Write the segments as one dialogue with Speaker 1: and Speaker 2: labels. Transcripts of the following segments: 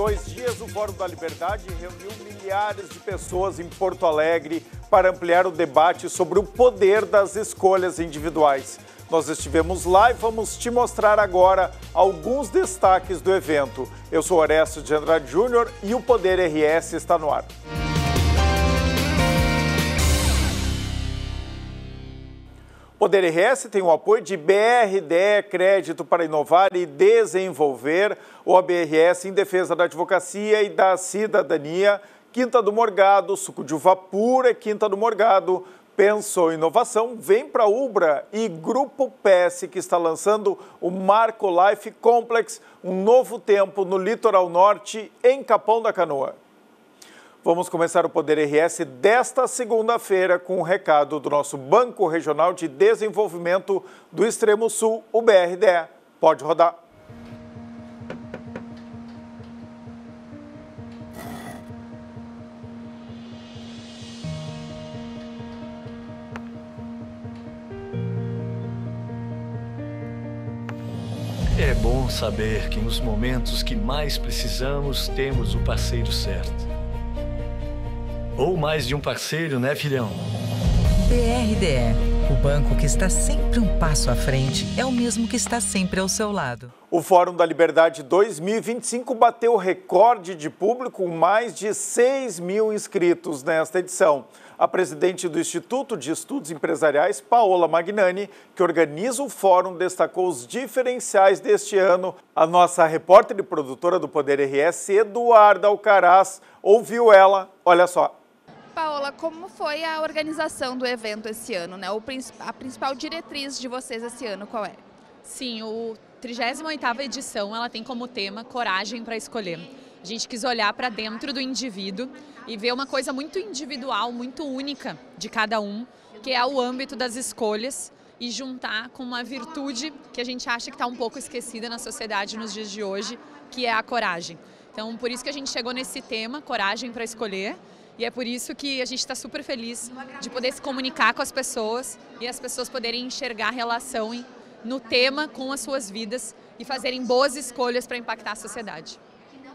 Speaker 1: 2 dias, o Fórum da Liberdade reuniu milhares de pessoas em Porto Alegre para ampliar o debate sobre o poder das escolhas individuais. Nós estivemos lá e vamos te mostrar agora alguns destaques do evento. Eu sou Orestes de Andrade Júnior e o Poder RS está no ar. O Poder RS tem o apoio de BRDE, Crédito para Inovar e Desenvolver, o ABRS em defesa da advocacia e da cidadania, Quinta do Morgado, suco de uva pura, Quinta do Morgado, Pensou Inovação, vem para a Ubra e Grupo PS, que está lançando o Marco Life Complex, um novo tempo no litoral norte, em Capão da Canoa. Vamos começar o Poder RS desta segunda-feira com um recado do nosso Banco Regional de Desenvolvimento do Extremo Sul, o BRDE. Pode rodar.
Speaker 2: É bom saber que nos momentos que mais precisamos, temos o parceiro certo. Ou mais de um parceiro, né, filhão?
Speaker 3: BRDE, o banco que está sempre um passo à frente, é o mesmo que está sempre ao seu lado.
Speaker 1: O Fórum da Liberdade 2025 bateu recorde de público com mais de 6 mil inscritos nesta edição. A presidente do Instituto de Estudos Empresariais, Paola Magnani, que organiza o fórum, destacou os diferenciais deste ano. A nossa repórter e produtora do Poder RS, Eduarda Alcaraz, ouviu ela. Olha só.
Speaker 4: Paola, como foi a organização do evento esse ano, né? A principal diretriz de vocês esse ano, qual é?
Speaker 5: Sim, o 38ª edição, ela tem como tema Coragem para Escolher. A gente quis olhar para dentro do indivíduo e ver uma coisa muito individual, muito única de cada um, que é o âmbito das escolhas, e juntar com uma virtude que a gente acha que está um pouco esquecida na sociedade nos dias de hoje, que é a coragem. Então, por isso que a gente chegou nesse tema, Coragem para Escolher, e é por isso que a gente está super feliz de poder se comunicar com as pessoas e as pessoas poderem enxergar a relação no tema com as suas vidas e fazerem boas escolhas para impactar a sociedade.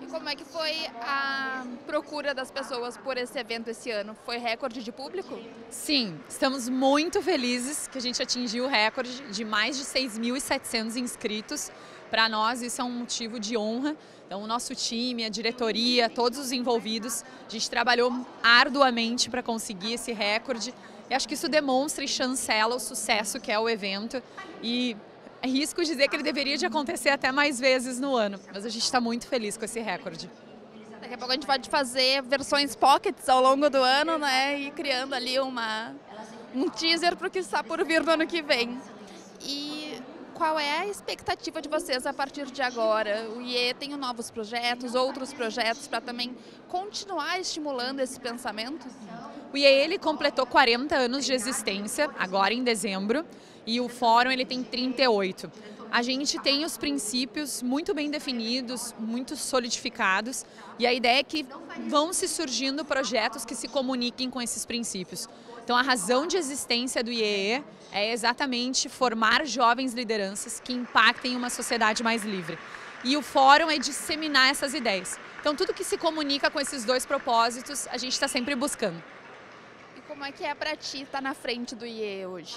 Speaker 4: E como é que foi a procura das pessoas por esse evento esse ano? Foi recorde de público?
Speaker 5: Sim, estamos muito felizes que a gente atingiu o recorde de mais de 6.700 inscritos. Para nós isso é um motivo de honra. Então o nosso time, a diretoria, todos os envolvidos, a gente trabalhou arduamente para conseguir esse recorde. E acho que isso demonstra e chancela o sucesso que é o evento. E risco dizer que ele deveria de acontecer até mais vezes no ano, mas a gente está muito feliz com esse recorde.
Speaker 4: Daqui a pouco a gente pode fazer versões pockets ao longo do ano, né, e criando ali um teaser para o que está por vir no ano que vem. E qual é a expectativa de vocês a partir de agora? O IE tem novos projetos, outros projetos para também continuar estimulando esse pensamento?
Speaker 5: O IE ele completou 40 anos de existência, agora em dezembro, e o fórum ele tem 38. A gente tem os princípios muito bem definidos, muito solidificados, e a ideia é que vão se surgindo projetos que se comuniquem com esses princípios. Então a razão de existência do IEE é exatamente formar jovens lideranças que impactem uma sociedade mais livre. E o fórum é disseminar essas ideias. Então tudo que se comunica com esses dois propósitos, a gente está sempre buscando.
Speaker 4: Como é que é para ti estar na frente do IE hoje?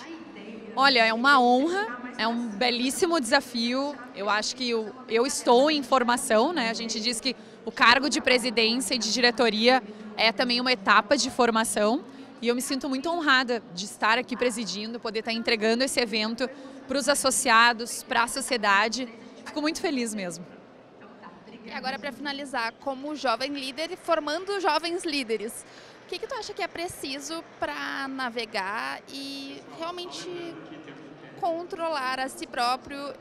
Speaker 5: Olha, é uma honra, é um belíssimo desafio. Eu acho que eu estou em formação, né? A gente diz que o cargo de presidência e de diretoria é também uma etapa de formação. E eu me sinto muito honrada de estar aqui presidindo, poder estar entregando esse evento para os associados, para a sociedade. Fico muito feliz mesmo.
Speaker 4: E agora, para finalizar, como jovem líder e formando jovens líderes, o que tu acha que é preciso para navegar e realmente controlar a si próprio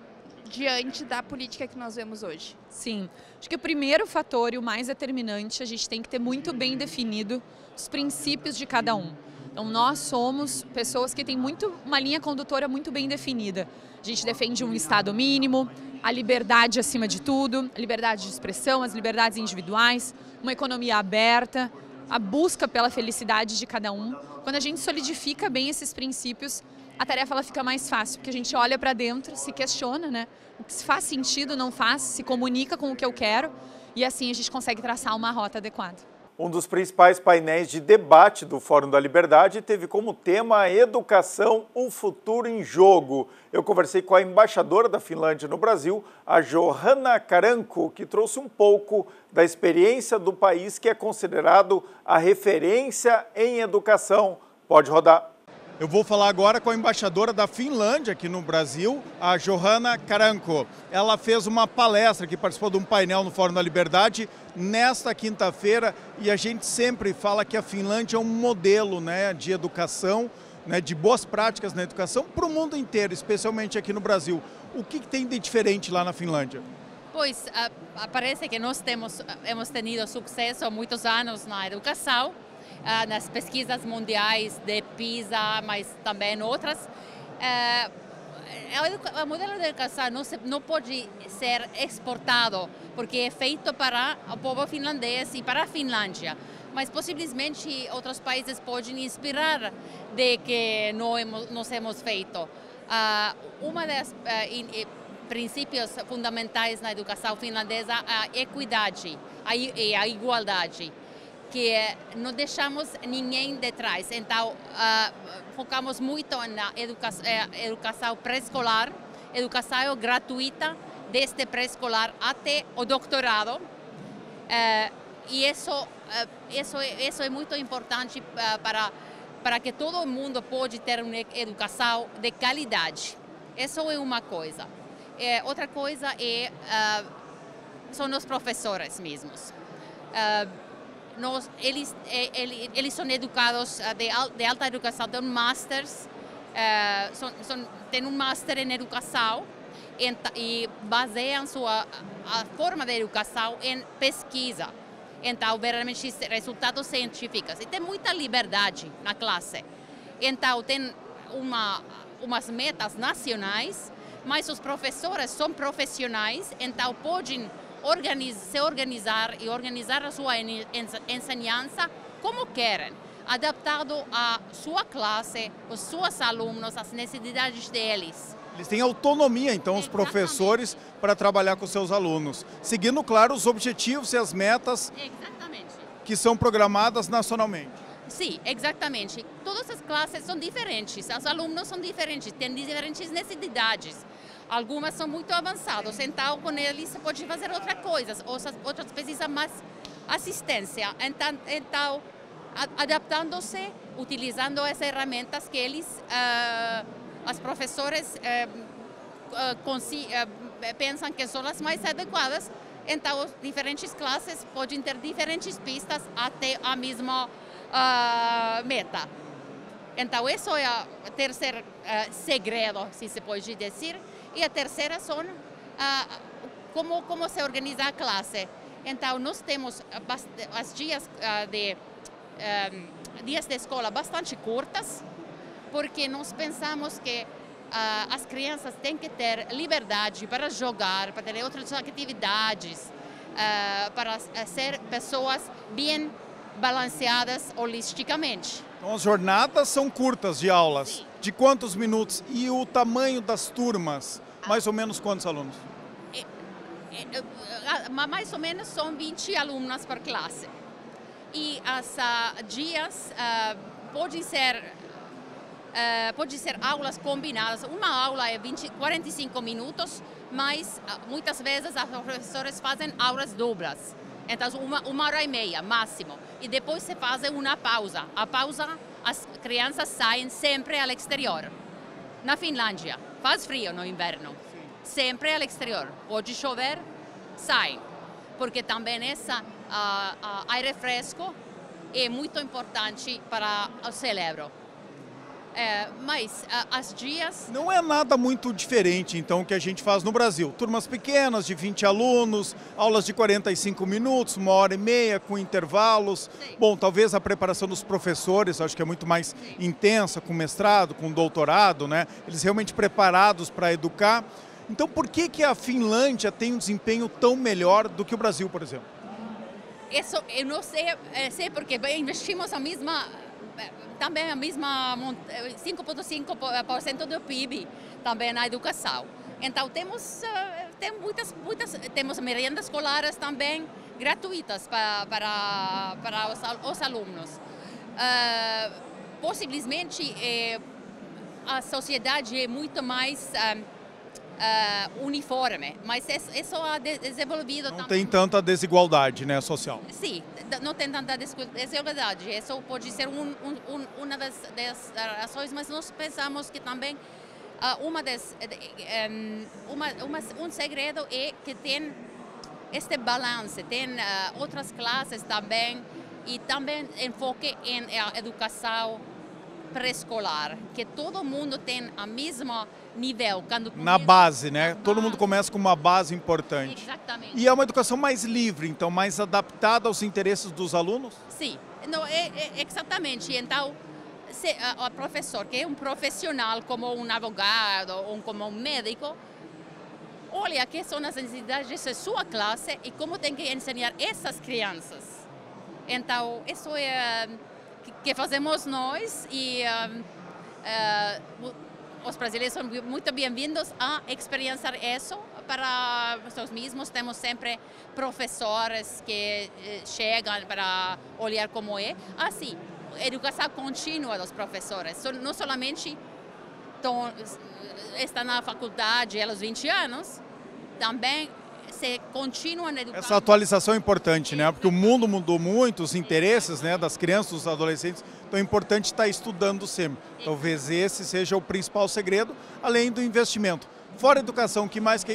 Speaker 4: diante da política que nós vemos hoje?
Speaker 5: Sim, acho que o primeiro fator e o mais determinante, a gente tem que ter muito bem definido os princípios de cada um. Então nós somos pessoas que têm uma linha condutora muito bem definida. A gente defende um Estado mínimo, a liberdade acima de tudo, a liberdade de expressão, as liberdades individuais, uma economia aberta, a busca pela felicidade de cada um. Quando a gente solidifica bem esses princípios, a tarefa ela fica mais fácil, porque a gente olha para dentro, se questiona, né? O que faz sentido, não faz, se comunica com o que eu quero, e assim a gente consegue traçar uma rota adequada.
Speaker 1: Um dos principais painéis de debate do Fórum da Liberdade teve como tema a educação, o futuro em jogo. Eu conversei com a embaixadora da Finlândia no Brasil, a Johanna Karanko, que trouxe um pouco da experiência do país que é considerado a referência em educação. Pode rodar. Eu vou falar agora com a embaixadora da Finlândia aqui no Brasil, a Johanna Karanko. Ela fez uma palestra que participou de um painel no Fórum da Liberdade nesta quinta-feira e a gente sempre fala que a Finlândia é um modelo, né, de educação, né, de boas práticas na educação para o mundo inteiro, especialmente aqui no Brasil. O que tem de diferente lá na Finlândia?
Speaker 6: Pois, parece que nós hemos tenido sucesso há muitos anos na educação, nas pesquisas mundiais de PISA, mas também outras. O modelo de educação não pode ser exportado, porque é feito para o povo finlandês e para a Finlândia. Mas possivelmente outros países podem inspirar de que nós hemos feito. Uma das princípios fundamentais na educação finlandesa é a equidade e a igualdade, que não deixamos ninguém de trás. Então, focamos muito na educação pré-escolar, educação gratuita, desde pré-escolar até o doutorado. E isso é muito importante para que todo mundo possa ter uma educação de qualidade. Isso é uma coisa. Outra coisa são os professores mesmos. Eles são educados de alta educação, têm masters, têm um master em educação e baseiam a forma de educação em pesquisa. Então, verdadeiramente, resultados científicos. E tem muita liberdade na classe. Então, tem umas metas nacionais, mas os professores são profissionais, então podem se organizar e organizar a sua ensinança como querem, adaptado à sua classe, aos seus alunos, às necessidades deles.
Speaker 1: Eles têm autonomia, então, os professores, para trabalhar com seus alunos, seguindo, claro, os objetivos e as metas que são programadas nacionalmente.
Speaker 6: Sim, exatamente. Todas as classes são diferentes, os alunos são diferentes, têm diferentes necessidades. Algumas são muito avançadas, então com eles você pode fazer outra coisa, outras precisam mais assistência. Então adaptando-se, utilizando as ferramentas que eles, os professores pensam que são as mais adequadas, então as diferentes classes podem ter diferentes pistas até a mesma meta. Então, isso é o terceiro segredo, se pode dizer. E a terceira são como se organiza a classe. Então, nós temos as dias de escola bastante curtas, porque nós pensamos que as crianças têm que ter liberdade para jogar, para ter outras atividades, para ser pessoas bem balanceadas holisticamente.
Speaker 1: Então, as jornadas são curtas de aulas.
Speaker 6: Sim.
Speaker 1: De quantos minutos? E o tamanho das turmas? Mais ou menos quantos alunos?
Speaker 6: Mais ou menos são 20 alunos por classe. E as dias podem ser aulas combinadas. Uma aula é 45 minutos, mas muitas vezes os professores fazem aulas duplas. Então, uma hora e meia, máximo. E depois se faz uma pausa. A pausa, as crianças saem sempre ao exterior. Na Finlândia, faz frio no inverno. Sempre ao exterior. Pode chover, saem. Porque também esse ar fresco é muito importante para o cérebro. Mas as dias...
Speaker 1: Não é nada muito diferente, então, que a gente faz no Brasil. Turmas pequenas, de 20 alunos, aulas de 45 minutos, uma hora e meia, com intervalos.
Speaker 6: Sim.
Speaker 1: Bom, talvez a preparação dos professores, acho que é muito mais intensa, com mestrado, com doutorado, né? Eles realmente preparados para educar. Então, por que a Finlândia tem um desempenho tão melhor do que o Brasil, por exemplo?
Speaker 6: Isso eu não sei porque investimos também a mesma 5,5% do PIB também na educação. Então temos temos merendas escolares também gratuitas para os alunos. Possivelmente a sociedade é muito mais uniforme, mas isso é desenvolvido também.
Speaker 1: Não tem tanta desigualdade, né, social?
Speaker 6: Sim, não tem tanta desigualdade. Isso pode ser uma das razões, mas nós pensamos que também um segredo é que tem este balanço, tem outras classes também e também enfoque em educação pré-escolar, que todo mundo tem o mesmo nível.
Speaker 1: Na base, né? Todo mundo começa com uma base importante.
Speaker 6: Exatamente.
Speaker 1: E é uma educação mais livre, então mais adaptada aos interesses dos alunos?
Speaker 6: Sim, não, exatamente. Então, se o professor, que é um profissional como um advogado ou como um médico, olha que são as necessidades de sua classe e como tem que ensinar essas crianças. Então, isso é que fazemos nós e os brasileiros são muito bem-vindos a experienciar isso para nós mesmos. Temos sempre professores que chegam para olhar como é. Assim, educação contínua dos professores, não somente estão na faculdade aos 20 anos, também se continuam educando.
Speaker 1: Essa atualização é importante, né? Porque o mundo mudou muito, os interesses, né, das crianças, dos adolescentes, então é importante estar estudando sempre. Talvez esse seja o principal segredo, além do investimento. Fora a educação, o que mais que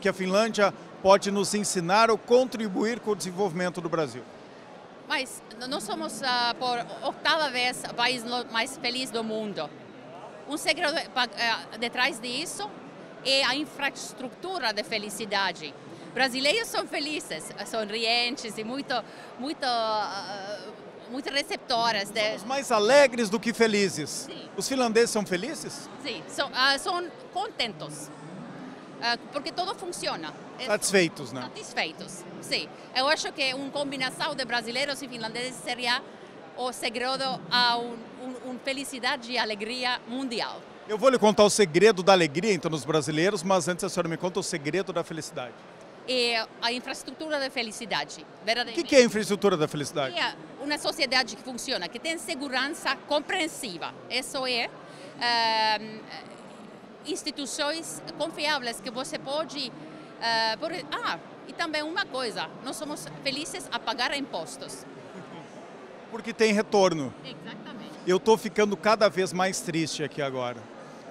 Speaker 1: a Finlândia pode nos ensinar ou contribuir com o desenvolvimento do Brasil?
Speaker 6: Mas nós somos, por 8ª vez, o país mais feliz do mundo. Um segredo detrás disso é a infraestrutura de felicidade. Brasileiros são felizes, sorrientes e muito receptoras.
Speaker 1: Somos mais alegres do que felizes.
Speaker 6: Sim.
Speaker 1: Os finlandeses são felizes?
Speaker 6: Sim, são contentos, porque tudo funciona.
Speaker 1: Satisfeitos, né?
Speaker 6: Satisfeitos, sim. Eu acho que uma combinação de brasileiros e finlandeses seria o segredo a uma felicidade e alegria mundial.
Speaker 1: Eu vou lhe contar o segredo da alegria, então, nos brasileiros, mas antes a senhora me conta o segredo da felicidade.
Speaker 6: É a infraestrutura da felicidade.
Speaker 1: O que é a infraestrutura da felicidade?
Speaker 6: É uma sociedade que funciona, que tem segurança compreensiva. Isso é instituições confiáveis que você pode... e também uma coisa, nós somos felizes a pagar impostos.
Speaker 1: Porque tem retorno.
Speaker 6: Exatamente.
Speaker 1: Eu estou ficando cada vez mais triste aqui agora,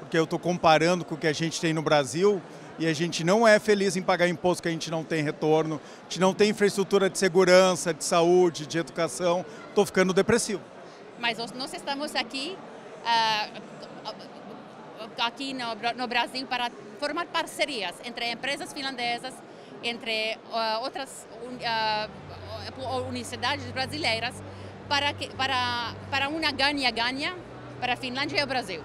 Speaker 1: porque eu estou comparando com o que a gente tem no Brasil e a gente não é feliz em pagar imposto, que a gente não tem retorno, a gente não tem infraestrutura de segurança, de saúde, de educação. Estou ficando depressivo.
Speaker 6: Mas nós estamos aqui no Brasil para formar parcerias entre empresas finlandesas, entre outras universidades brasileiras, para uma ganha-ganha para a Finlândia e o Brasil.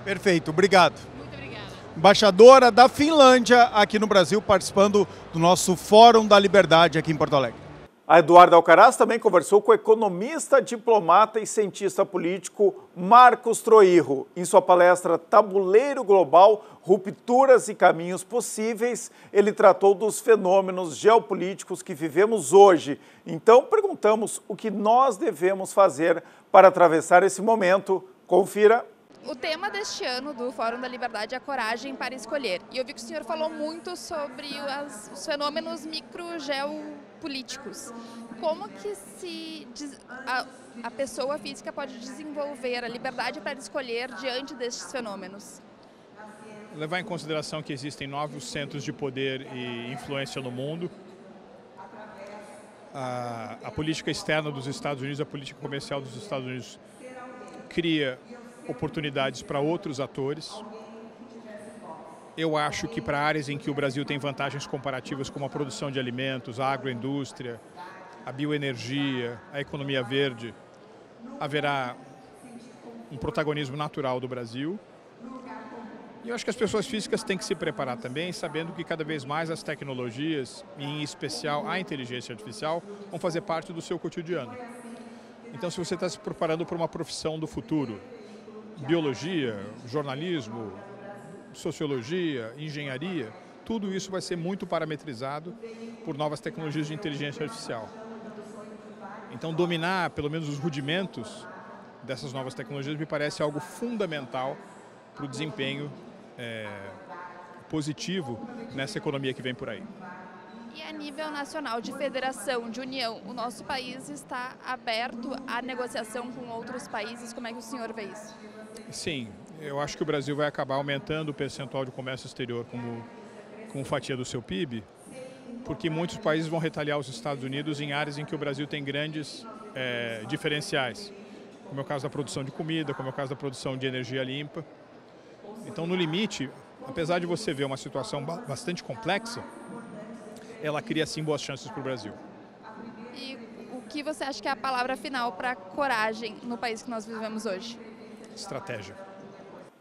Speaker 1: Perfeito, obrigado.
Speaker 6: Muito obrigada.
Speaker 1: Embaixadora da Finlândia aqui no Brasil, participando do nosso Fórum da Liberdade aqui em Porto Alegre. A Eduarda Alcaraz também conversou com o economista, diplomata e cientista político Marcos Troirro. Em sua palestra Tabuleiro Global, Rupturas e Caminhos Possíveis, ele tratou dos fenômenos geopolíticos que vivemos hoje. Então, perguntamos o que nós devemos fazer para atravessar esse momento. Confira.
Speaker 4: O tema deste ano do Fórum da Liberdade é a coragem para escolher. E eu vi que o senhor falou muito sobre os fenômenos microgeopolíticos. Como que a pessoa física pode desenvolver a liberdade para escolher diante destes fenômenos?
Speaker 7: Levar em consideração que existem novos centros de poder e influência no mundo. A política externa dos Estados Unidos, a política comercial dos Estados Unidos cria oportunidades para outros atores. Eu acho que para áreas em que o Brasil tem vantagens comparativas como a produção de alimentos, a agroindústria, a bioenergia, a economia verde, haverá um protagonismo natural do Brasil. E eu acho que as pessoas físicas têm que se preparar também, sabendo que cada vez mais as tecnologias, e em especial a inteligência artificial, vão fazer parte do seu cotidiano. Então, se você está se preparando para uma profissão do futuro, biologia, jornalismo, sociologia, engenharia, tudo isso vai ser muito parametrizado por novas tecnologias de inteligência artificial. Então, dominar pelo menos os rudimentos dessas novas tecnologias me parece algo fundamental para o desempenho positivo nessa economia que vem por aí.
Speaker 4: E a nível nacional, de federação, de união, o nosso país está aberto à negociação com outros países? Como é que o senhor vê isso?
Speaker 7: Sim, eu acho que o Brasil vai acabar aumentando o percentual de comércio exterior como fatia do seu PIB, porque muitos países vão retaliar os Estados Unidos em áreas em que o Brasil tem grandes diferenciais, como é o caso da produção de comida, como é o caso da produção de energia limpa. Então, no limite, apesar de você ver uma situação bastante complexa, ela cria sim boas chances para o Brasil.
Speaker 4: E o que você acha que é a palavra final para coragem no país que nós vivemos hoje?
Speaker 7: Estratégia.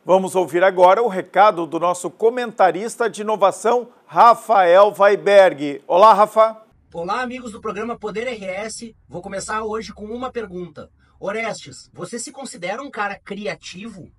Speaker 1: Vamos ouvir agora o recado do nosso comentarista de inovação, Rafael Weiberg. Olá, Rafa.
Speaker 8: Olá, amigos do programa Poder RS. Vou começar hoje com uma pergunta. Orestes, você se considera um cara criativo?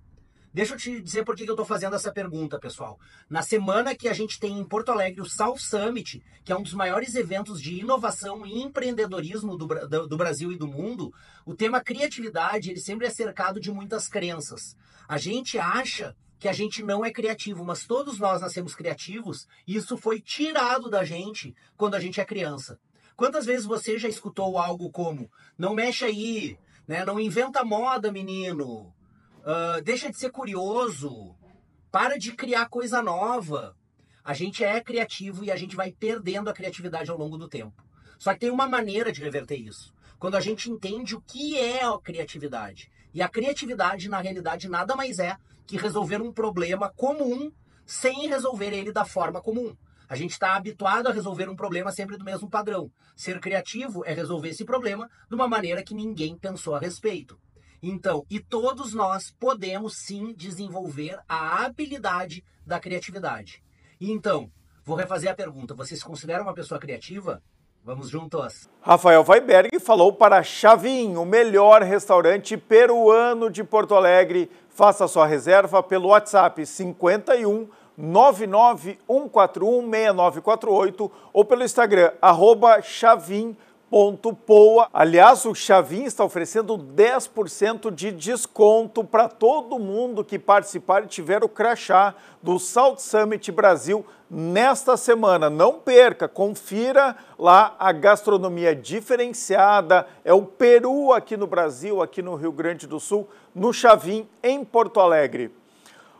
Speaker 8: Deixa eu te dizer por que eu estou fazendo essa pergunta, pessoal. Na semana que a gente tem em Porto Alegre o South Summit, que é um dos maiores eventos de inovação e empreendedorismo do Brasil e do mundo, o tema criatividade ele sempre é cercado de muitas crenças. A gente acha que a gente não é criativo, mas todos nós nascemos criativos e isso foi tirado da gente quando a gente é criança. Quantas vezes você já escutou algo como, não mexe aí, né? Não inventa moda, menino. Deixa de ser curioso, para de criar coisa nova. A gente é criativo e a gente vai perdendo a criatividade ao longo do tempo. Só que tem uma maneira de reverter isso. Quando a gente entende o que é a criatividade. E a criatividade, na realidade, nada mais é que resolver um problema comum sem resolver ele da forma comum. A gente está habituado a resolver um problema sempre do mesmo padrão. Ser criativo é resolver esse problema de uma maneira que ninguém pensou a respeito. Então, e todos nós podemos sim desenvolver a habilidade da criatividade. E então, vou refazer a pergunta. Você se considera uma pessoa criativa? Vamos juntos.
Speaker 1: Rafael Weiberg falou para Chavin, o melhor restaurante peruano de Porto Alegre. Faça sua reserva pelo WhatsApp 51 99 141 6948 ou pelo Instagram @chavin.poa. Aliás, o Chavin está oferecendo 10% de desconto para todo mundo que participar e tiver o crachá do South Summit Brasil nesta semana. Não perca, confira lá a gastronomia diferenciada. É o Peru aqui no Brasil, aqui no Rio Grande do Sul, no Chavin, em Porto Alegre.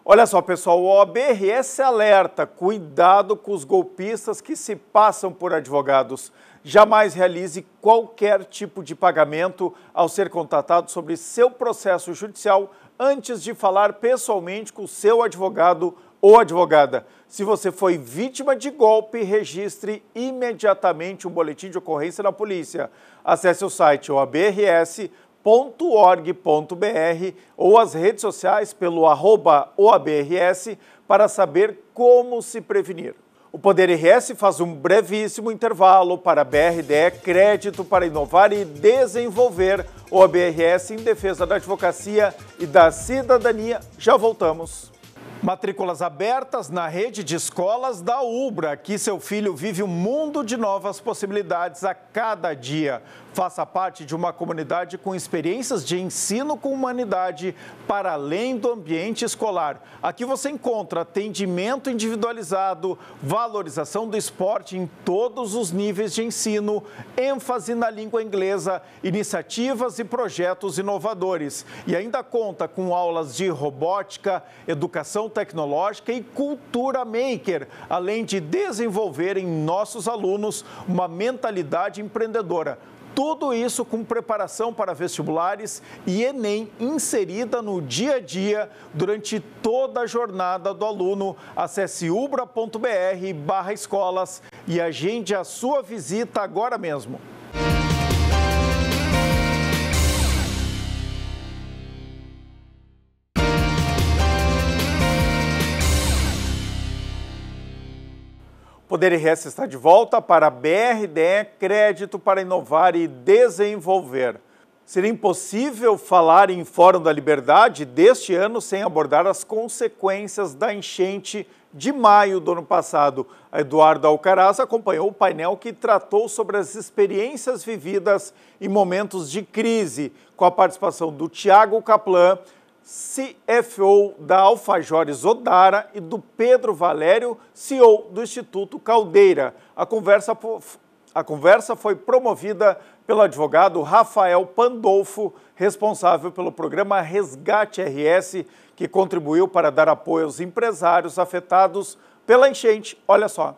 Speaker 1: Olha só, pessoal, o OABRS alerta, cuidado com os golpistas que se passam por advogados. Jamais realize qualquer tipo de pagamento ao ser contatado sobre seu processo judicial antes de falar pessoalmente com o seu advogado ou advogada. Se você foi vítima de golpe, registre imediatamente um boletim de ocorrência na polícia. Acesse o site oabrs.org.br ou as redes sociais pelo @OABRS para saber como se prevenir. O Poder RS faz um brevíssimo intervalo para a BRDE Crédito para Inovar e Desenvolver. O ABRS em defesa da advocacia e da cidadania. Já voltamos. Matrículas abertas na rede de escolas da UBRA. Aqui seu filho vive um mundo de novas possibilidades a cada dia. Faça parte de uma comunidade com experiências de ensino com humanidade para além do ambiente escolar. Aqui você encontra atendimento individualizado, valorização do esporte em todos os níveis de ensino, ênfase na língua inglesa, iniciativas e projetos inovadores. E ainda conta com aulas de robótica, educação tecnológica e cultura maker, além de desenvolver em nossos alunos uma mentalidade empreendedora. Tudo isso com preparação para vestibulares e Enem inserida no dia a dia durante toda a jornada do aluno. Acesse ubra.br/escolas e agende a sua visita agora mesmo. Poder RS está de volta para a BRDE Crédito para Inovar e Desenvolver. Seria impossível falar em Fórum da Liberdade deste ano sem abordar as consequências da enchente de maio do ano passado. A Eduardo Alcaraz acompanhou o painel que tratou sobre as experiências vividas em momentos de crise, com a participação do Thiago Kaplan, CFO da Alfajores Odara, e do Pedro Valério, CEO do Instituto Caldeira. A conversa foi promovida pelo advogado Rafael Pandolfo, responsável pelo programa Resgate RS, que contribuiu para dar apoio aos empresários afetados pela enchente. Olha só.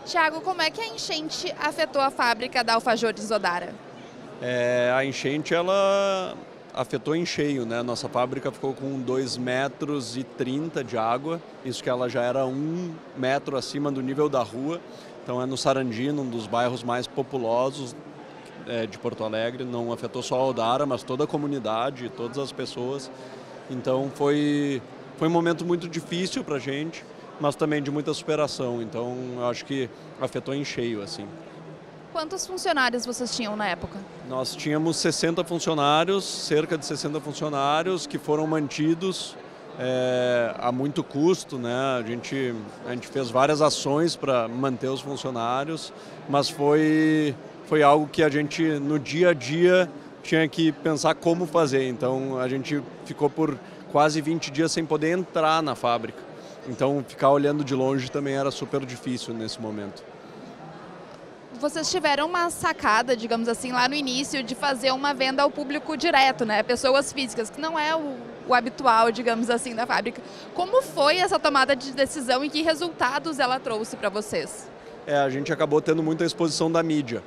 Speaker 4: Thiago, como é que a enchente afetou a fábrica da Alfajores Odara?
Speaker 9: A enchente, ela afetou em cheio, né? Nossa fábrica ficou com 2,30 metros de água, isso que ela já era 1 metro acima do nível da rua. Então é no Sarandino, um dos bairros mais populosos de Porto Alegre. Não afetou só a Odara, mas toda a comunidade, todas as pessoas. Então foi um momento muito difícil para a gente, mas também de muita superação. Então eu acho que afetou em cheio, assim.
Speaker 4: Quantos funcionários vocês tinham na época?
Speaker 9: Nós tínhamos 60 funcionários, cerca de 60 funcionários que foram mantidos a muito custo, né? A gente fez várias ações para manter os funcionários, mas foi algo que a gente no dia a dia tinha que pensar como fazer. Então a gente ficou por quase 20 dias sem poder entrar na fábrica. Então ficar olhando de longe também era super difícil nesse momento.
Speaker 4: Vocês tiveram uma sacada, digamos assim, lá no início de fazer uma venda ao público direto, né? Pessoas físicas, que não é o habitual, digamos assim, da fábrica. Como foi essa tomada de decisão e que resultados ela trouxe para vocês?
Speaker 9: A gente acabou tendo muita exposição da mídia.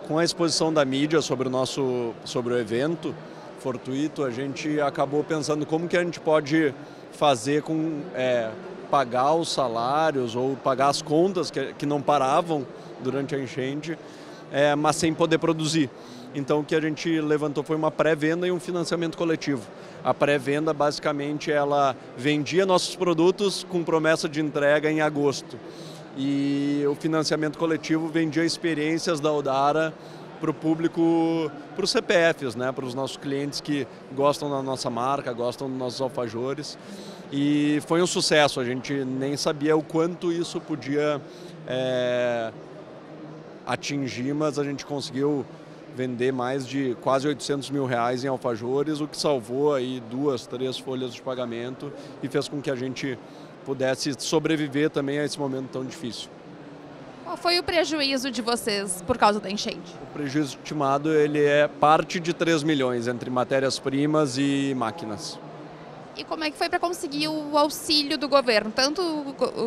Speaker 9: Com a exposição da mídia sobre o evento fortuito, a gente acabou pensando como que a gente pode fazer com pagar os salários ou pagar as contas que não paravam durante a enchente, mas sem poder produzir. Então o que a gente levantou foi uma pré-venda e um financiamento coletivo. A pré-venda, basicamente, ela vendia nossos produtos com promessa de entrega em agosto. E o financiamento coletivo vendia experiências da Odara para o público, para os CPFs, né? Para os nossos clientes que gostam da nossa marca, gostam dos nossos alfajores. E foi um sucesso, a gente nem sabia o quanto isso podia atingir, mas a gente conseguiu vender mais de quase R$800 mil em alfajores, o que salvou aí 2, 3 folhas de pagamento e fez com que a gente pudesse sobreviver também a esse momento tão difícil.
Speaker 4: Qual foi o prejuízo de vocês por causa da enchente?
Speaker 9: O prejuízo estimado ele é parte de 3 milhões entre matérias-primas e máquinas.
Speaker 4: E como é que foi para conseguir o auxílio do governo? Tanto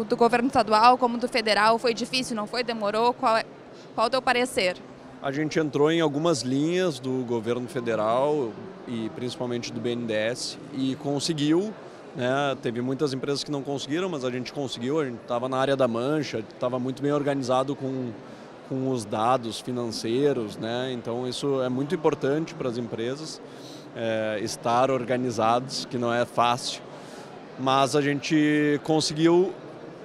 Speaker 4: do governo estadual como do federal? Foi difícil, não foi? Demorou? Qual o teu parecer?
Speaker 9: A gente entrou em algumas linhas do governo federal e principalmente do BNDES e conseguiu, né? Teve muitas empresas que não conseguiram, mas a gente conseguiu. A gente estava na área da mancha, estava muito bem organizado com os dados financeiros, né? Então isso é muito importante para as empresas, estar organizados, que não é fácil. Mas a gente conseguiu.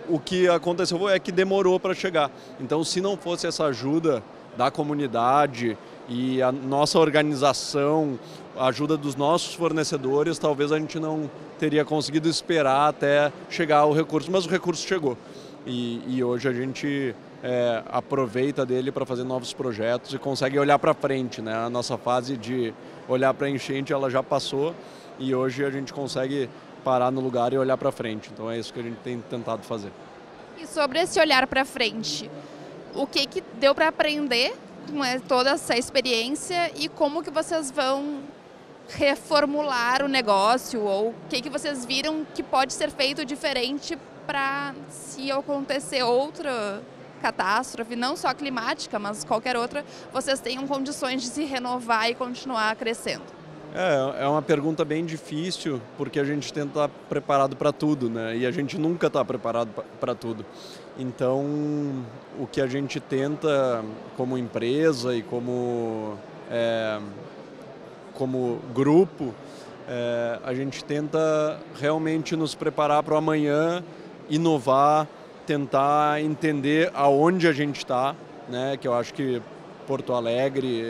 Speaker 9: O que aconteceu é que demorou para chegar. Então, se não fosse essa ajuda da comunidade e a nossa organização, a ajuda dos nossos fornecedores, talvez a gente não teria conseguido esperar até chegar o recurso, mas o recurso chegou. E hoje a gente aproveita dele para fazer novos projetos e consegue olhar para frente, né? A nossa fase de olhar para a enchente ela já passou e hoje a gente consegue parar no lugar e olhar para frente. Então é isso que a gente tem tentado fazer.
Speaker 4: E sobre esse olhar para frente, o que deu para aprender com toda essa experiência e como que vocês vão reformular o negócio ou o que vocês viram que pode ser feito diferente para, se acontecer outra catástrofe, não só climática, mas qualquer outra, vocês tenham condições de se renovar e continuar crescendo?
Speaker 9: É uma pergunta bem difícil, porque a gente tenta estar preparado para tudo, né? E a gente nunca está preparado para tudo. Então, o que a gente tenta como empresa e como grupo, a gente tenta realmente nos preparar para o amanhã, inovar, tentar entender aonde a gente está, né? Que eu acho que Porto Alegre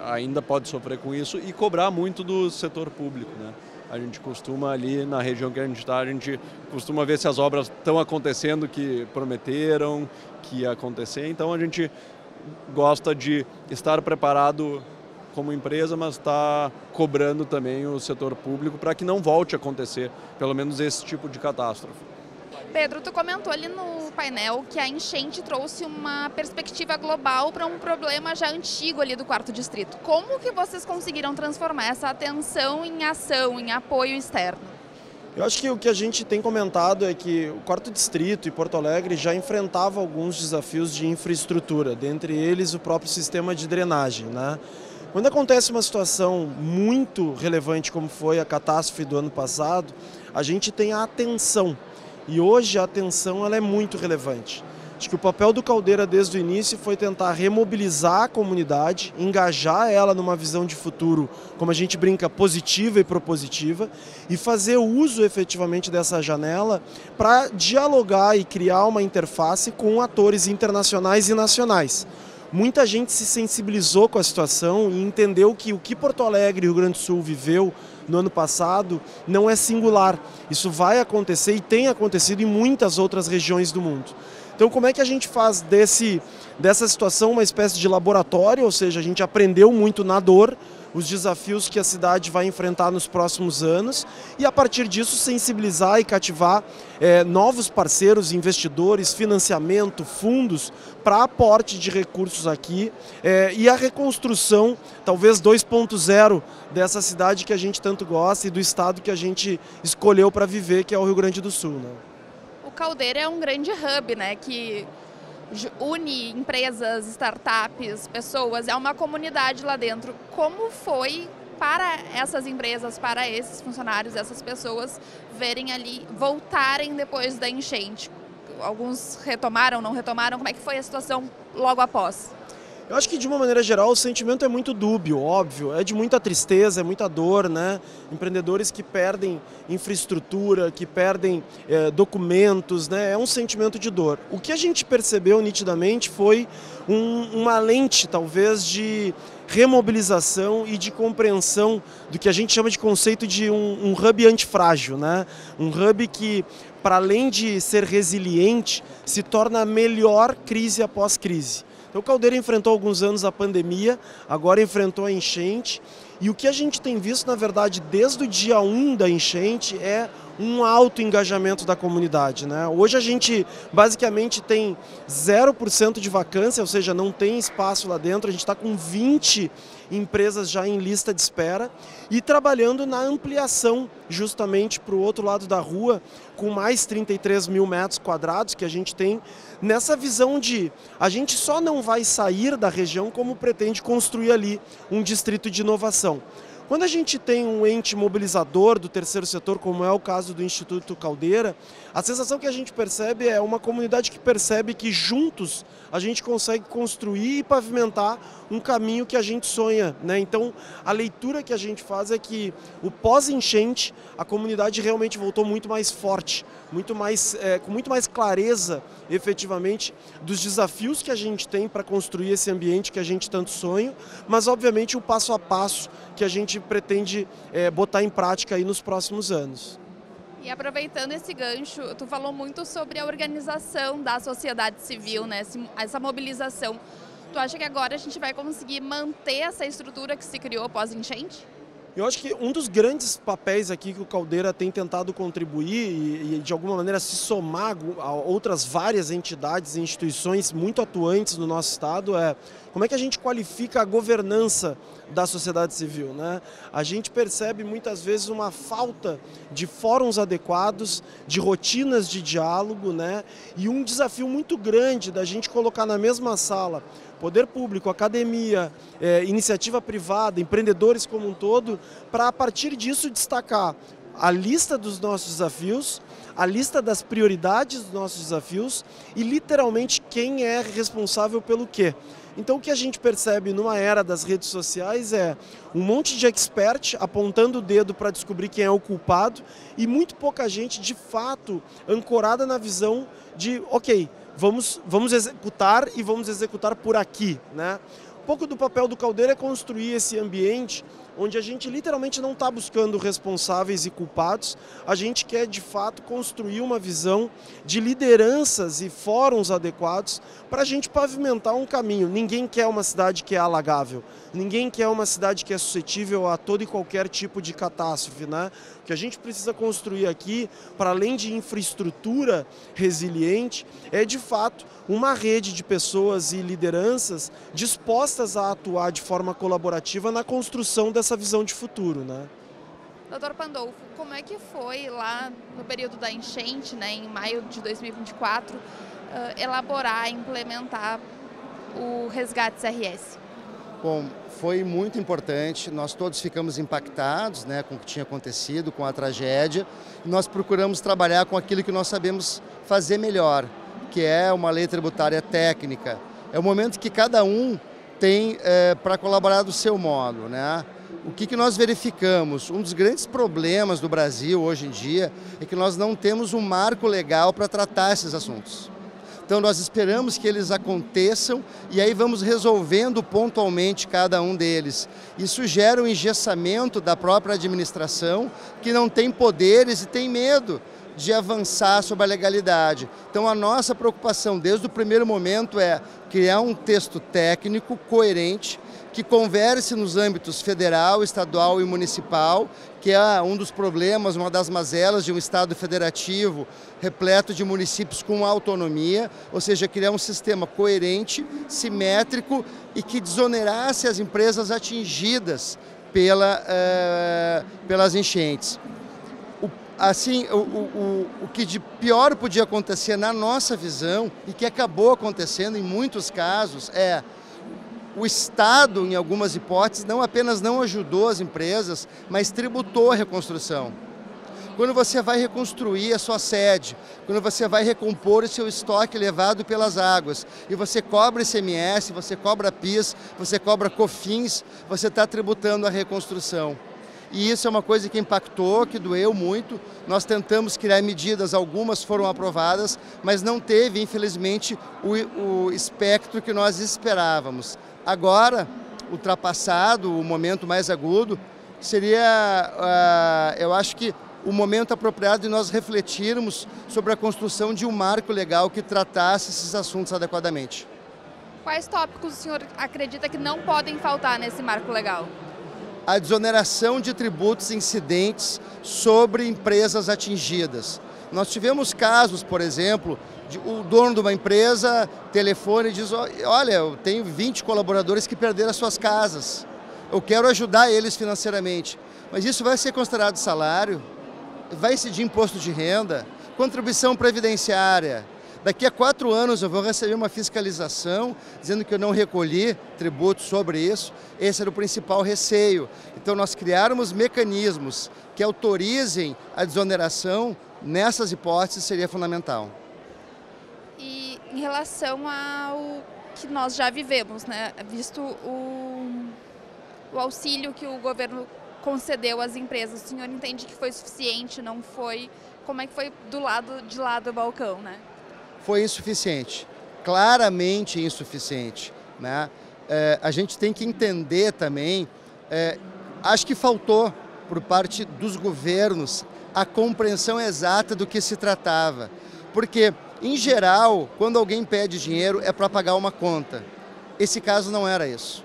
Speaker 9: ainda pode sofrer com isso e cobrar muito do setor público, né? A gente costuma ali na região que a gente está, a gente costuma ver se as obras estão acontecendo que prometeram que ia acontecer, então a gente gosta de estar preparado como empresa, mas está cobrando também o setor público para que não volte a acontecer, pelo menos esse tipo de catástrofe.
Speaker 4: Pedro, tu comentou ali no painel que a enchente trouxe uma perspectiva global para um problema já antigo ali do 4º Distrito. Como que vocês conseguiram transformar essa atenção em ação, em apoio externo?
Speaker 10: Eu acho que o que a gente tem comentado é que o 4º Distrito e Porto Alegre já enfrentava alguns desafios de infraestrutura, dentre eles o próprio sistema de drenagem, né? Quando acontece uma situação muito relevante como foi a catástrofe do ano passado, a gente tem a atenção. E hoje a atenção ela é muito relevante. Acho que o papel do Caldeira desde o início foi tentar remobilizar a comunidade, engajar ela numa visão de futuro, como a gente brinca, positiva e propositiva, e fazer uso efetivamente dessa janela para dialogar e criar uma interface com atores internacionais e nacionais. Muita gente se sensibilizou com a situação e entendeu que o que Porto Alegre e Rio Grande do Sul viveu no ano passado não é singular. Isso vai acontecer e tem acontecido em muitas outras regiões do mundo. Então como é que a gente faz dessa situação uma espécie de laboratório, ou seja, a gente aprendeu muito na dor, os desafios que a cidade vai enfrentar nos próximos anos e a partir disso sensibilizar e cativar novos parceiros, investidores, financiamento, fundos para aporte de recursos aqui e a reconstrução, talvez 2.0 dessa cidade que a gente tanto gosta e do estado que a gente escolheu para viver, que é o Rio Grande do Sul, né?
Speaker 4: O Caldeira é um grande hub, né, que une empresas, startups, pessoas, é uma comunidade lá dentro. Como foi para essas empresas, para esses funcionários, essas pessoas verem ali, voltarem depois da enchente? Alguns retomaram, não retomaram? Como é que foi a situação logo após?
Speaker 10: Eu acho que de uma maneira geral o sentimento é muito dúbio, óbvio, é de muita tristeza, é muita dor, né? Empreendedores que perdem infraestrutura, que perdem documentos, né? É um sentimento de dor. O que a gente percebeu nitidamente foi uma lente, talvez, de remobilização e de compreensão do que a gente chama de conceito de um hub antifrágil, né? Um hub que, para além de ser resiliente, se torna a melhor crise após crise. Então o Caldeira enfrentou alguns anos a pandemia, agora enfrentou a enchente e o que a gente tem visto, na verdade, desde o dia 1 da enchente é um alto engajamento da comunidade, né? Hoje a gente basicamente tem 0% de vacância, ou seja, não tem espaço lá dentro, a gente está com 20 empresas já em lista de espera e trabalhando na ampliação justamente para o outro lado da rua, com mais 33 mil metros quadrados que a gente tem, nessa visão de a gente só não vai sair da região como pretende construir ali um distrito de inovação. Quando a gente tem um ente mobilizador do terceiro setor, como é o caso do Instituto Caldeira, a sensação que a gente percebe é uma comunidade que percebe que juntos a gente consegue construir e pavimentar um caminho que a gente sonha, né? Então, a leitura que a gente faz é que o pós-enchente, a comunidade realmente voltou muito mais forte, com muito mais clareza, efetivamente, dos desafios que a gente tem para construir esse ambiente que a gente tanto sonha, mas, obviamente, o passo a passo que a gente pretende botar em prática aí nos próximos anos.
Speaker 4: E aproveitando esse gancho, tu falou muito sobre a organização da sociedade civil, né? Essa mobilização. Tu acha que agora a gente vai conseguir manter essa estrutura que se criou pós-enchente?
Speaker 10: Eu acho que um dos grandes papéis aqui que o Caldeira tem tentado contribuir e de alguma maneira se somar a outras várias entidades e instituições muito atuantes no nosso estado é como é que a gente qualifica a governança da sociedade civil, né? A gente percebe muitas vezes uma falta de fóruns adequados, de rotinas de diálogo, né? E um desafio muito grande da gente colocar na mesma sala poder público, academia, iniciativa privada, empreendedores como um todo, para a partir disso destacar a lista dos nossos desafios, a lista das prioridades dos nossos desafios e literalmente quem é responsável pelo quê. Então o que a gente percebe numa era das redes sociais é um monte de expert apontando o dedo para descobrir quem é o culpado e muito pouca gente de fato ancorada na visão de, ok, vamos executar e vamos executar por aqui, né? Um pouco do papel do Caldeira é construir esse ambiente onde a gente literalmente não está buscando responsáveis e culpados, a gente quer de fato construir uma visão de lideranças e fóruns adequados para a gente pavimentar um caminho. Ninguém quer uma cidade que é alagável, ninguém quer uma cidade que é suscetível a todo e qualquer tipo de catástrofe, né? O que a gente precisa construir aqui, para além de infraestrutura resiliente, é de fato uma rede de pessoas e lideranças dispostas a atuar de forma colaborativa na construção dessa visão de futuro, né?
Speaker 4: Doutor Pandolfo, como é que foi lá no período da enchente, né, em maio de 2024, elaborar e implementar o Resgate CRS?
Speaker 11: Bom, foi muito importante, nós todos ficamos impactados, né, com o que tinha acontecido, com a tragédia, e nós procuramos trabalhar com aquilo que nós sabemos fazer melhor, que é uma lei tributária técnica. É o momento que cada um tem para colaborar do seu modo, né? O que nós verificamos? Um dos grandes problemas do Brasil hoje em dia é que nós não temos um marco legal para tratar esses assuntos. Então nós esperamos que eles aconteçam e aí vamos resolvendo pontualmente cada um deles. Isso gera um engessamento da própria administração que não tem poderes e tem medo de avançar sobre a legalidade. Então a nossa preocupação desde o primeiro momento é criar um texto técnico coerente que converse nos âmbitos federal, estadual e municipal, que é um dos problemas, uma das mazelas de um Estado federativo repleto de municípios com autonomia, ou seja, criar um sistema coerente, simétrico e que desonerasse as empresas atingidas pelas enchentes. Assim, o que de pior podia acontecer na nossa visão, e que acabou acontecendo em muitos casos, é o Estado, em algumas hipóteses, não apenas não ajudou as empresas, mas tributou a reconstrução. Quando você vai reconstruir a sua sede, quando você vai recompor o seu estoque levado pelas águas, e você cobra ICMS, você cobra PIS, você cobra COFINS, você está tributando a reconstrução. E isso é uma coisa que impactou, que doeu muito. Nós tentamos criar medidas, algumas foram aprovadas, mas não teve, infelizmente, o espectro que nós esperávamos. Agora, ultrapassado o momento mais agudo, seria, eu acho que, o momento apropriado de nós refletirmos sobre a construção de um marco legal que tratasse esses assuntos adequadamente.
Speaker 4: Quais tópicos o senhor acredita que não podem faltar nesse marco legal?
Speaker 11: A desoneração de tributos incidentes sobre empresas atingidas. Nós tivemos casos, por exemplo, de o dono de uma empresa telefone e diz: olha, eu tenho 20 colaboradores que perderam as suas casas, eu quero ajudar eles financeiramente. Mas isso vai ser considerado salário? Vai ser de imposto de renda? Contribuição previdenciária? Daqui a 4 anos eu vou receber uma fiscalização dizendo que eu não recolhi tributos sobre isso. Esse era o principal receio. Então nós criarmos mecanismos que autorizem a desoneração nessas hipóteses seria fundamental.
Speaker 4: E em relação ao que nós já vivemos, né? Visto o auxílio que o governo concedeu às empresas, o senhor entende que foi suficiente, não foi? Como é que foi de lá do balcão, né?
Speaker 11: Foi insuficiente, claramente insuficiente, né? A gente tem que entender também, acho que faltou por parte dos governos a compreensão exata do que se tratava, porque em geral, quando alguém pede dinheiro é para pagar uma conta. Esse caso não era isso.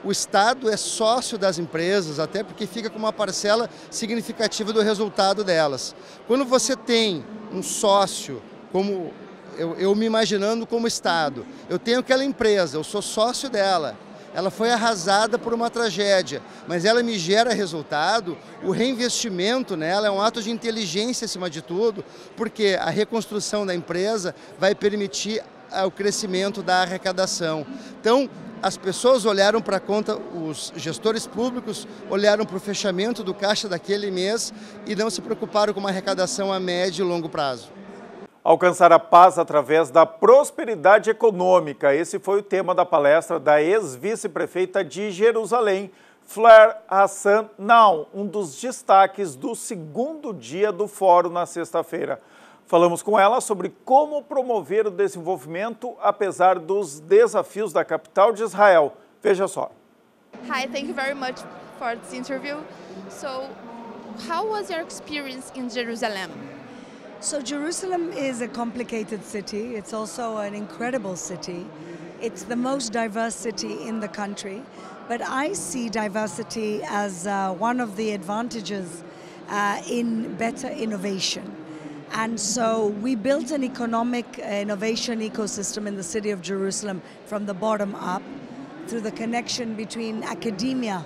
Speaker 11: O Estado é sócio das empresas, até porque fica com uma parcela significativa do resultado delas. Quando você tem um sócio, como eu me imaginando como Estado, eu tenho aquela empresa, eu sou sócio dela, ela foi arrasada por uma tragédia, mas ela me gera resultado, o reinvestimento nela é um ato de inteligência acima de tudo, porque a reconstrução da empresa vai permitir o crescimento da arrecadação. Então, as pessoas olharam para a conta, os gestores públicos olharam para o fechamento do caixa daquele mês e não se preocuparam com uma arrecadação a médio e longo prazo.
Speaker 1: Alcançar a paz através da prosperidade econômica. Esse foi o tema da palestra da ex-vice-prefeita de Jerusalém, Fleur Hassan Naum, um dos destaques do segundo dia do fórum na sexta-feira. Falamos com ela sobre como promover o desenvolvimento apesar dos desafios da capital de Israel. Veja só.
Speaker 4: Hi, thank you very much for this interview. So, how was your experience in Jerusalem?
Speaker 12: So Jerusalem is a complicated city. It's also an incredible city. It's the most diverse city in the country. But I see diversity as one of the advantages in better innovation. And so we built an economic innovation ecosystem in the city of Jerusalem from the bottom up through the connection between academia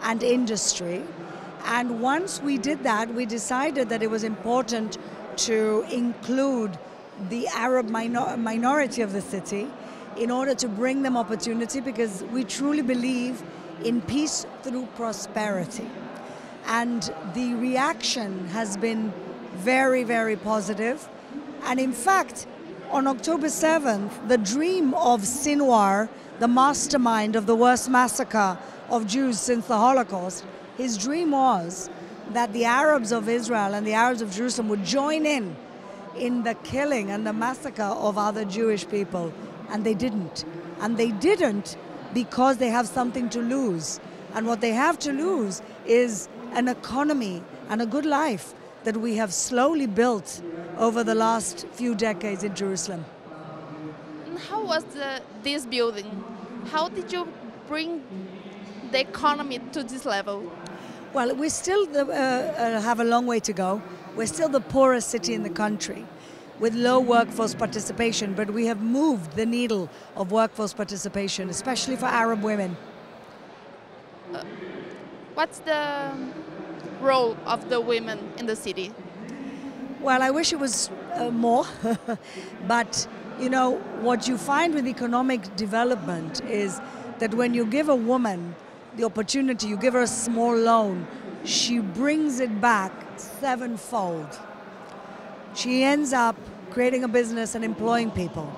Speaker 12: and industry. And once we did that, we decided that it was important to include the Arab minority of the city in order to bring them opportunity, because we truly believe in peace through prosperity. And the reaction has been very, very positive. And in fact, on October 7th, the dream of Sinwar, the mastermind of the worst massacre of Jews since the Holocaust, his dream was that the Arabs of Israel and the Arabs of Jerusalem would join in the killing and the massacre of other Jewish people. And they didn't. And they didn't because they have something to lose. And what they have to lose is an economy and a good life that we have slowly built over the last few decades in Jerusalem.
Speaker 4: And how was this building? How did you bring the economy to this level?
Speaker 12: Well, we still have a long way to go. We're still the poorest city in the country with low workforce participation, but we have moved the needle of workforce participation, especially for Arab women.
Speaker 4: What's the role of the women in the city?
Speaker 12: Well, I wish it was more, but you know, what you find with economic development is that when you give a woman the opportunity, you give her a small loan, she brings it back sevenfold. She ends up creating a business and employing people.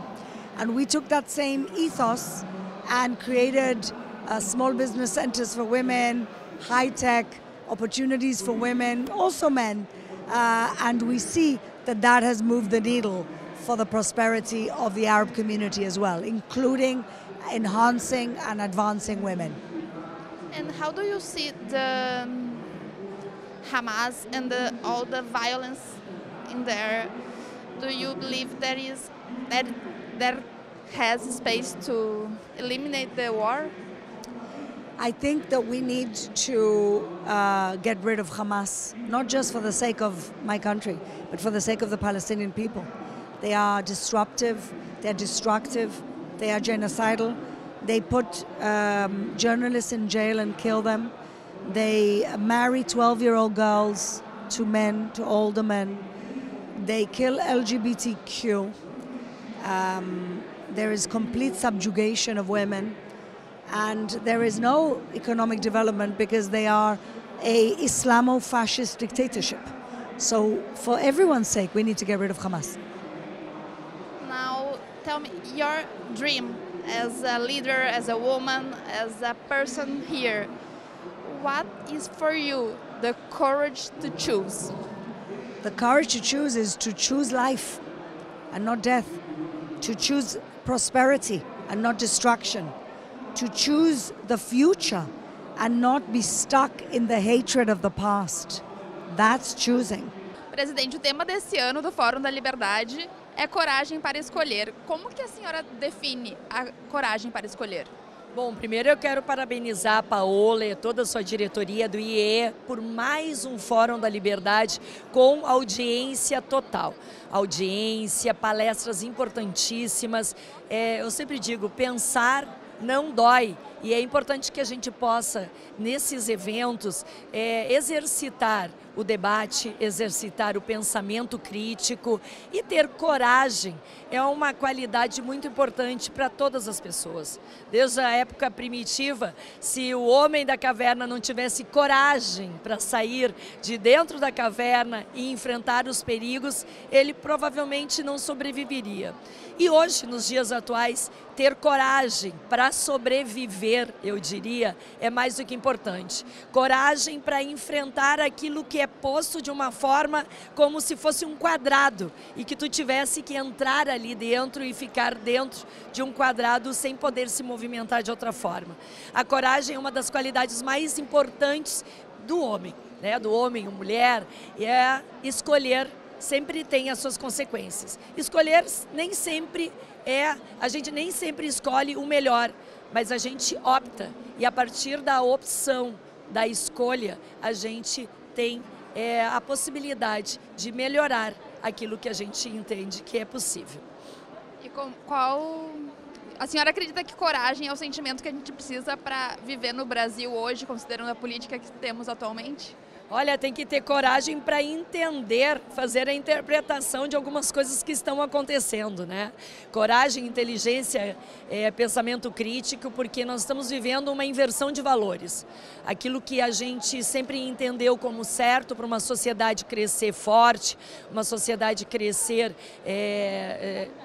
Speaker 12: And we took that same ethos and created small business centers for women, high-tech opportunities for women, also men. And we see that that has moved the needle for the prosperity of the Arab community as well, including enhancing and advancing women.
Speaker 4: And how do you see the Hamas and all the violence in there? Do you believe there has space to eliminate the war?
Speaker 12: I think that we need to get rid of Hamas, not just for the sake of my country, but for the sake of the Palestinian people. They are disruptive, they're destructive, they are genocidal. They put journalists in jail and kill them. They marry 12-year-old girls to men, to older men. They kill LGBTQ. There is complete subjugation of women. And there is no economic development because they are an Islamo-fascist dictatorship. So for everyone's sake, we need to get rid of Hamas.
Speaker 4: Now, tell me your dream as a leader, as a woman, as a person here. What is for you the courage to choose?
Speaker 12: The courage to choose is to choose life and not death. To choose prosperity and not destruction. To choose the future and not be stuck in the hatred of the past. That's choosing.
Speaker 4: Presidente, o tema desse ano do Fórum da Liberdade é coragem para escolher. Como que a senhora define a coragem para escolher?
Speaker 13: Bom, primeiro eu quero parabenizar a Paola e toda a sua diretoria do IE por mais um Fórum da Liberdade com audiência total. Audiência, palestras importantíssimas. Eu sempre digo, pensar não dói. E é importante que a gente possa, nesses eventos, exercitar o debate, exercitar o pensamento crítico e ter coragem. É uma qualidade muito importante para todas as pessoas. Desde a época primitiva, se o homem da caverna não tivesse coragem para sair de dentro da caverna e enfrentar os perigos, ele provavelmente não sobreviveria. E hoje, nos dias atuais, ter coragem para sobreviver dever, eu diria, é mais do que importante. Coragem para enfrentar aquilo que é posto de uma forma como se fosse um quadrado e que tu tivesse que entrar ali dentro e ficar dentro de um quadrado sem poder se movimentar de outra forma. A coragem é uma das qualidades mais importantes do homem, né? Do homem ou mulher, é escolher. Sempre tem as suas consequências. Escolher nem sempre a gente nem sempre escolhe o melhor, mas a gente opta e a partir da opção, da escolha, a gente tem a possibilidade de melhorar aquilo que a gente entende que é possível.
Speaker 4: E qual... A senhora acredita que coragem é o sentimento que a gente precisa para viver no Brasil hoje, considerando a política que temos atualmente?
Speaker 13: Olha, tem que ter coragem para entender, fazer a interpretação de algumas coisas que estão acontecendo, né? Coragem, inteligência, pensamento crítico, porque nós estamos vivendo uma inversão de valores. Aquilo que a gente sempre entendeu como certo para uma sociedade crescer forte, uma sociedade crescer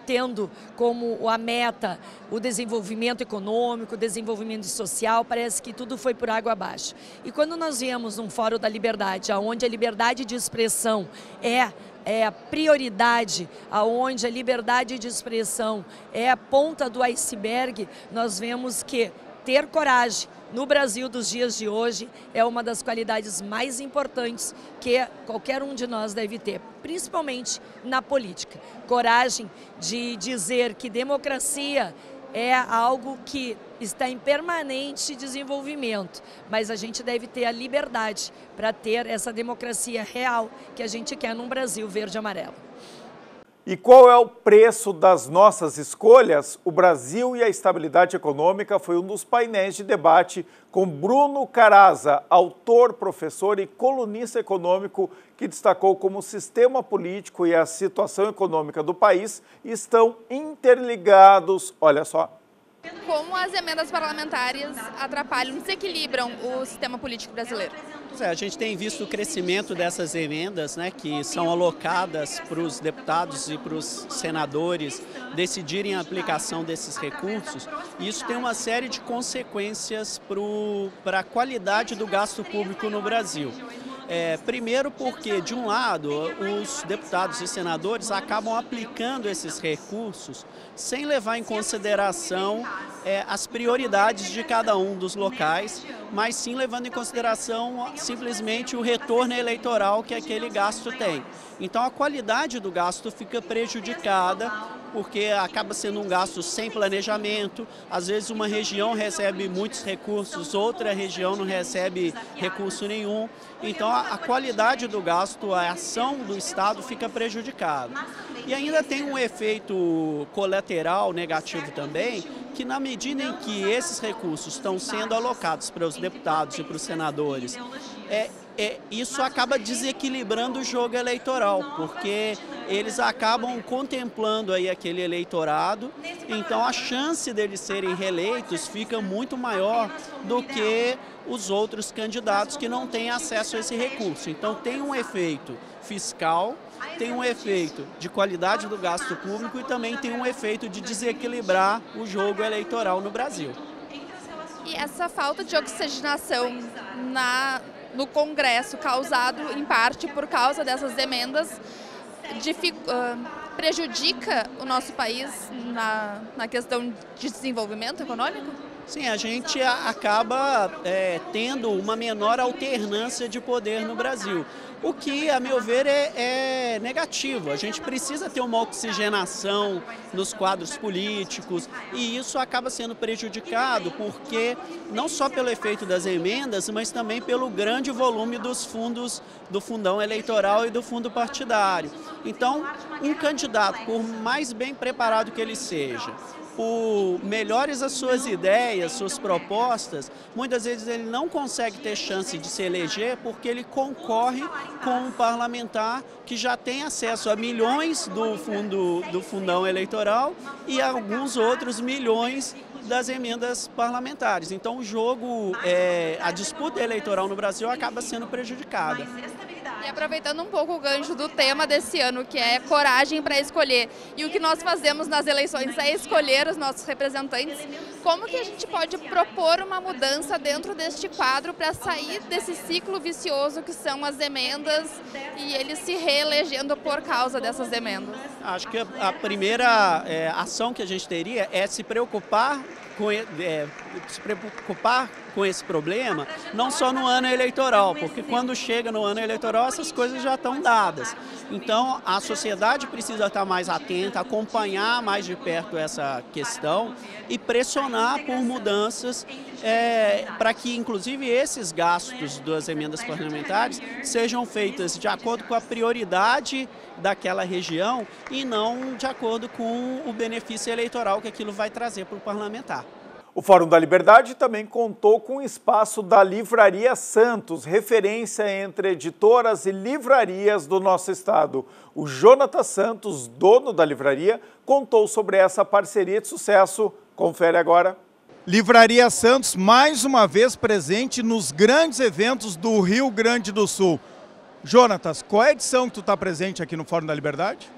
Speaker 13: tendo como a meta o desenvolvimento econômico, o desenvolvimento social, parece que tudo foi por água abaixo. E quando nós viemos num Fórum da Liberdade, onde a liberdade de expressão é a prioridade, aonde a liberdade de expressão é a ponta do iceberg, nós vemos que ter coragem no Brasil dos dias de hoje é uma das qualidades mais importantes que qualquer um de nós deve ter, principalmente na política. Coragem de dizer que democracia é algo que está em permanente desenvolvimento, mas a gente deve ter a liberdade para ter essa democracia real que a gente quer num Brasil verde e amarelo.
Speaker 1: E qual é o preço das nossas escolhas? O Brasil e a estabilidade econômica foi um dos painéis de debate com Bruno Caraza, autor, professor e colunista econômico, que destacou como o sistema político e a situação econômica do país estão interligados. Olha só.
Speaker 4: Como as emendas parlamentares atrapalham, desequilibram o sistema político brasileiro?
Speaker 14: A gente tem visto o crescimento dessas emendas, né, que são alocadas para os deputados e para os senadores decidirem a aplicação desses recursos. E isso tem uma série de consequências para a qualidade do gasto público no Brasil. Primeiro porque, de um lado, os deputados e senadores acabam aplicando esses recursos sem levar em consideração as prioridades de cada um dos locais, mas sim levando em consideração simplesmente o retorno eleitoral que aquele gasto tem. Então a qualidade do gasto fica prejudicada, porque acaba sendo um gasto sem planejamento. Às vezes uma região recebe muitos recursos, outra região não recebe recurso nenhum. Então a qualidade do gasto, a ação do Estado fica prejudicada. E ainda tem um efeito colateral negativo também, que na medida em que esses recursos estão sendo alocados para os deputados e para os senadores, isso acaba desequilibrando o jogo eleitoral, porque eles acabam contemplando aí aquele eleitorado, então a chance deles serem reeleitos fica muito maior do que os outros candidatos que não têm acesso a esse recurso. Então tem um efeito fiscal, tem um efeito de qualidade do gasto público e também tem um efeito de desequilibrar o jogo eleitoral no Brasil.
Speaker 4: E essa falta de oxigenação no Congresso, causado em parte por causa dessas emendas, prejudica o nosso país na questão de desenvolvimento econômico?
Speaker 14: Sim, a gente acaba tendo uma menor alternância de poder no Brasil, o que, a meu ver, é negativo. A gente precisa ter uma oxigenação nos quadros políticos e isso acaba sendo prejudicado porque, não só pelo efeito das emendas, mas também pelo grande volume dos fundos, do fundão eleitoral e do fundo partidário. Então, um candidato, por mais bem preparado que ele seja, por melhores as suas ideias, suas propostas, muitas vezes ele não consegue ter chance de se eleger porque ele concorre com um parlamentar que já tem acesso a milhões do fundão eleitoral e a alguns outros milhões das emendas parlamentares. Então o jogo, a disputa eleitoral no Brasil acaba sendo prejudicada.
Speaker 4: E aproveitando um pouco o gancho do tema desse ano, que é coragem para escolher, e o que nós fazemos nas eleições é escolher os nossos representantes, como que a gente pode propor uma mudança dentro deste quadro para sair desse ciclo vicioso que são as emendas e eles se reelegendo por causa dessas emendas?
Speaker 14: Acho que a primeira ação que a gente teria é se preocupar com esse problema, não só no ano eleitoral, porque quando chega no ano eleitoral essas coisas já estão dadas. Então a sociedade precisa estar mais atenta, acompanhar mais de perto essa questão e pressionar por mudanças para que inclusive esses gastos das emendas parlamentares sejam feitas de acordo com a prioridade daquela região e não de acordo com o benefício eleitoral que aquilo vai trazer para o parlamentar.
Speaker 1: O Fórum da Liberdade também contou com o espaço da Livraria Santos, referência entre editoras e livrarias do nosso estado. O Jonatas Santos, dono da livraria, contou sobre essa parceria de sucesso. Confere agora. Livraria Santos, mais uma vez presente nos grandes eventos do Rio Grande do Sul. Jonatas, qual é a edição que tu está presente aqui no Fórum da Liberdade?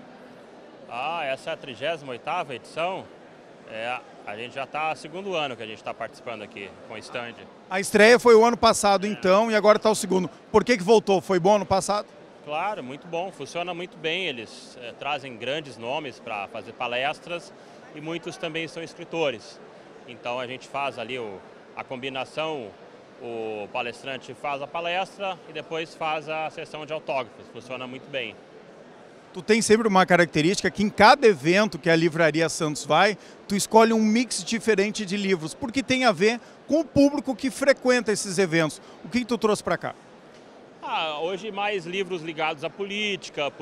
Speaker 15: Essa é a 38ª edição. A gente já está segundo ano que a gente está participando aqui com o stand. A estreia foi o ano passado então e agora está o segundo. Por que voltou? Foi bom ano passado? Claro, muito bom. Funciona muito bem. Eles trazem grandes nomes para fazer palestras e muitos também são escritores. Então a gente faz ali a combinação, o palestrante faz a palestra e depois faz a sessão de autógrafos. Funciona muito bem. Tu tem sempre uma característica que em cada evento que a Livraria Santos vai, tu escolhe um mix diferente de livros, porque tem a ver com o público que frequenta esses eventos. O que tu trouxe para cá? Hoje mais livros ligados à política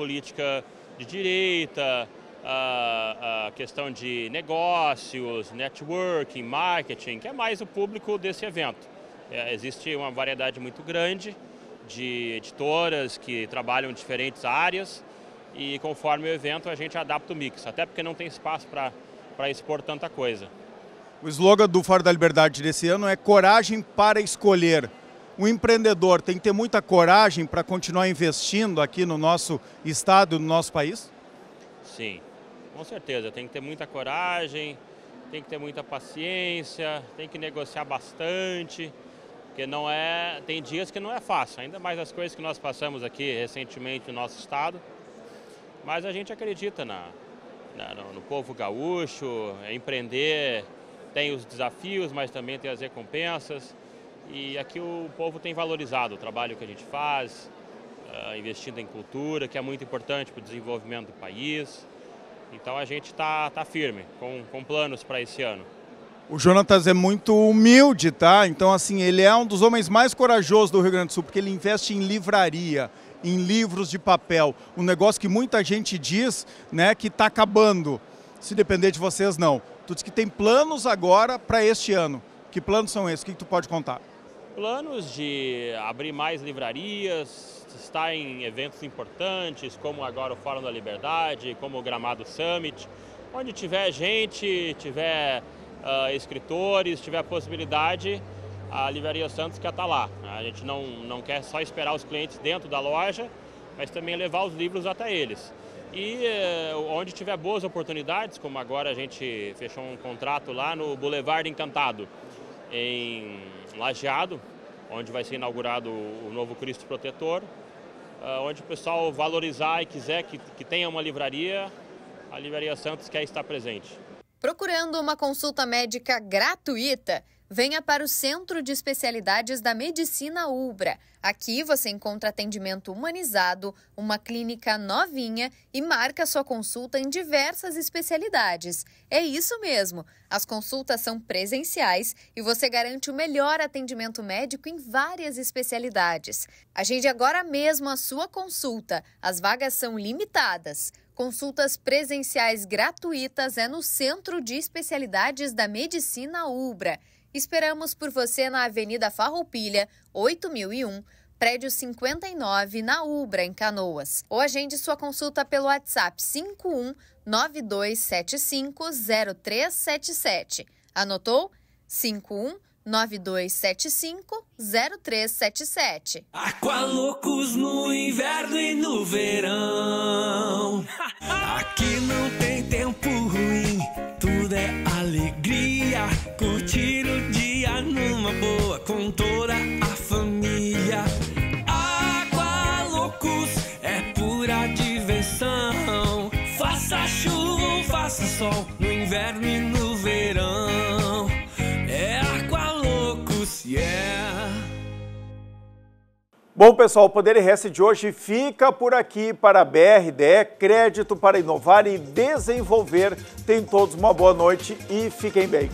Speaker 15: de direita, a questão de negócios, networking, marketing, que é mais o público desse evento. Existe uma variedade muito grande de editoras que trabalham em diferentes áreas, e conforme o evento a gente adapta o mix, até porque não tem espaço para expor tanta coisa. O slogan do Fórum da Liberdade desse ano é coragem para escolher. O empreendedor tem que ter muita coragem para continuar investindo aqui no nosso estado, no nosso país? Sim, com certeza. Tem que ter muita coragem, tem que ter muita paciência, tem que negociar bastante, porque tem dias que não é fácil, ainda mais as coisas que nós passamos aqui recentemente no nosso estado. Mas a gente acredita no povo gaúcho, empreender tem os desafios, mas também tem as recompensas. E aqui o povo tem valorizado o trabalho que a gente faz, investindo em cultura, que é muito importante para o desenvolvimento do país. Então a gente está firme, com planos para esse ano. O Jonatas é muito humilde, tá? Então, assim, ele é um dos homens mais corajosos do Rio Grande do Sul, porque ele investe em livraria, em livros de papel. Um negócio que muita gente diz, né, que está acabando. Se depender de vocês, não. Tu diz que tem planos agora para este ano. Que planos são esses? O que tu pode contar? Planos de abrir mais livrarias, estar em eventos importantes, como agora o Fórum da Liberdade, como o Gramado Summit, onde tiver gente, tiver escritores, tiver a possibilidade, a Livraria Santos quer estar lá. A gente não quer só esperar os clientes dentro da loja, mas também levar os livros até eles. E onde tiver boas oportunidades, como agora a gente fechou um contrato lá no Boulevard Encantado, em Lajeado, onde vai ser inaugurado o novo Cristo Protetor, onde o pessoal valorizar e quiser que tenha uma livraria, a Livraria Santos quer estar presente.
Speaker 16: Procurando uma consulta médica gratuita? Venha para o Centro de Especialidades da Medicina Ubra. Aqui você encontra atendimento humanizado, uma clínica novinha e marca sua consulta em diversas especialidades. É isso mesmo, as consultas são presenciais e você garante o melhor atendimento médico em várias especialidades. Agende agora mesmo a sua consulta, as vagas são limitadas. Consultas presenciais gratuitas no Centro de Especialidades da Medicina Ubra. Esperamos por você na Avenida Farroupilha, 8001, prédio 59, na Ubra, em Canoas. Ou agende sua consulta pelo WhatsApp 5192750377. Anotou? 9275-0377.
Speaker 17: Aqualocos no inverno e no verão. Aqui não tem tempo ruim, tudo é alegria. Curtir o dia numa boa com toda a família. Aqualocos é pura diversão. Faça chuva ou faça sol, no inverno e no verão. É Aqualocos, yeah!
Speaker 1: Bom, pessoal, o Poder RS de hoje fica por aqui. Para a BRDE, crédito para inovar e desenvolver. Tenham todos uma boa noite e fiquem bem.